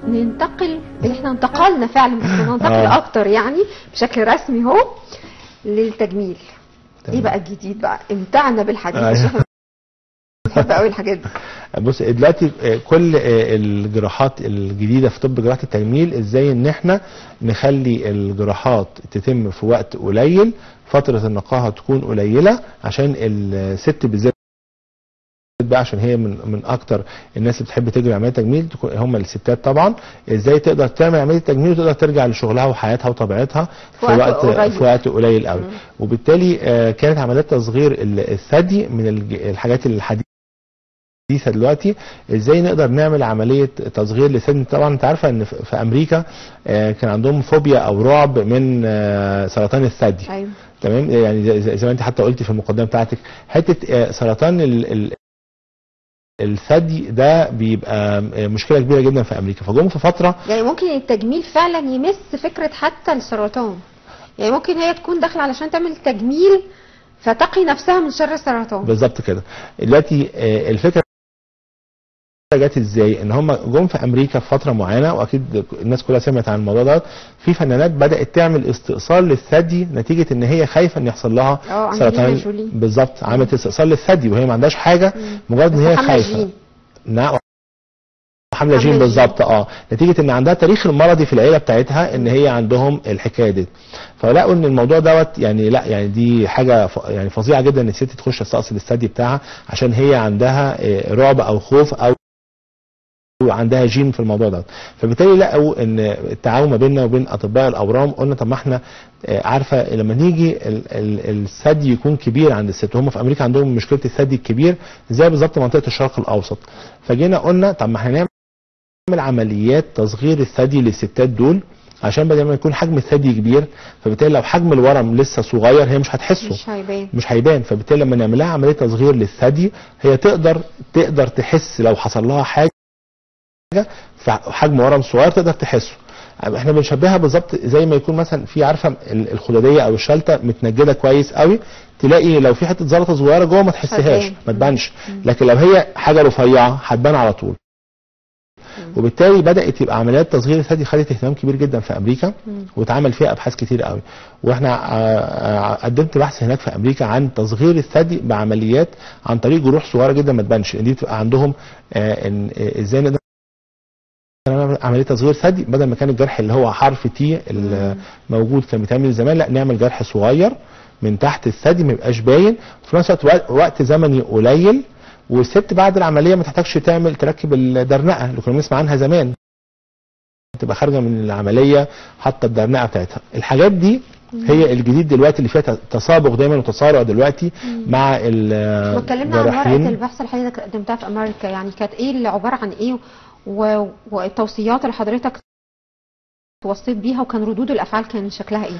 ننتقل، احنا انتقلنا فعلا بس ننتقل اكتر يعني بشكل رسمي اهو للتجميل. ايه بقى الجديد بقى؟ امتعنا بالحديث عشان احنا بنحب قوي الحاجات دي. بص دلوقتي كل الجراحات الجديده في طب جراحه التجميل ازاي ان احنا نخلي الجراحات تتم في وقت قليل، فتره النقاهه تكون قليله عشان الست بالذات بقى، عشان هي من اكتر الناس اللي بتحب تجري عمليه تجميل هم الستات طبعا. ازاي تقدر تعمل عمليه تجميل وتقدر ترجع لشغلها وحياتها وطبيعتها في وقت قليل قوي. وبالتالي كانت عمليات تصغير الثدي من الحاجات الحديثه دلوقتي. ازاي نقدر نعمل عمليه تصغير للثدي؟ طبعا انت عارفه ان في امريكا كان عندهم فوبيا او رعب من سرطان الثدي. ايوه تمام، يعني زي ما انت حتى قلتي في المقدمه بتاعتك حته سرطان الثدي ده بيبقى مشكله كبيره جدا في امريكا. فجم في فتره يعني ممكن التجميل فعلا يمس فكره حتى السرطان، يعني ممكن هي تكون داخله علشان تعمل تجميل فتقي نفسها من شر السرطان. بالظبط كده. دلوقتي الفكره جت ازاي؟ ان هم جم في امريكا في فتره معينه، واكيد الناس كلها سمعت عن الموضوع ده، في فنانات بدات تعمل استئصال للثدي نتيجه ان هي خايفه ان يحصل لها سرطان. بالظبط، عملت استئصال للثدي وهي ما عندهاش حاجه، مجرد ان هي خايفه. نعم، حمله جين بالظبط. نتيجه ان عندها تاريخ المرضي في العيله بتاعتها ان هي عندهم الحكايه دي. فلقوا ان الموضوع دوت يعني لا، يعني دي حاجه يعني فظيعه جدا ان الست تخش تستأصل الثدي بتاعها عشان هي عندها رعب او خوف او عندها جين في الموضوع ده. فبالتالي لقوا ان التعاون ما بيننا وبين اطباء الاورام، قلنا طب ما احنا عارفه لما نيجي الثدي يكون كبير عند الست، هم في امريكا عندهم مشكله الثدي الكبير زي بالظبط منطقه الشرق الاوسط. فجينا قلنا طب ما احنا نعمل عمليات تصغير الثدي للستات دول عشان بدل ما يكون حجم الثدي كبير، فبالتالي لو حجم الورم لسه صغير هي مش هتحسه، مش هيبان. فبالتالي لما نعمل لها عمليه تصغير للثدي هي تقدر تحس لو حصل لها حاجه في حجم ورم صغير، تقدر تحسه. احنا بنشبهها بالظبط زي ما يكون مثلا في عارفه الخداديه او الشلته متنجده كويس قوي، تلاقي لو في حته زلطه صغيره جوه ما تحسهاش، ما تبانش، لكن لو هي حاجه رفيعه هتبان على طول. وبالتالي بدات يبقى عمليات تصغير الثدي خدت اهتمام كبير جدا في امريكا، واتعمل فيها ابحاث كتير قوي. واحنا قدمت بحث هناك في امريكا عن تصغير الثدي بعمليات عن طريق جروح صغيره جدا ما تبانش. دي بتبقى عندهم ازاي نقدر عمليه تصغير ثدي بدل ما كان الجرح اللي هو حرف تي الموجود كان بيتعمل زمان، لا نعمل جرح صغير من تحت الثدي ما يبقاش باين، وفي نفس الوقت وقت زمني قليل، والست بعد العمليه ما تحتاجش تركب الدرنقه اللي كنا بنسمع عنها زمان، تبقى خارجه من العمليه حاطه الدرنقه بتاعتها. الحاجات دي هي الجديد دلوقتي اللي فيها تسابق دايما وتسارع دلوقتي مع الجراحين. اتكلمنا عن ورقه البحث اللي حضرتك قدمتها في امريكا، يعني كانت ايه اللي عباره عن ايه، والتوصيات اللي حضرتك توصيت بيها، وكان ردود الافعال كان شكلها ايه؟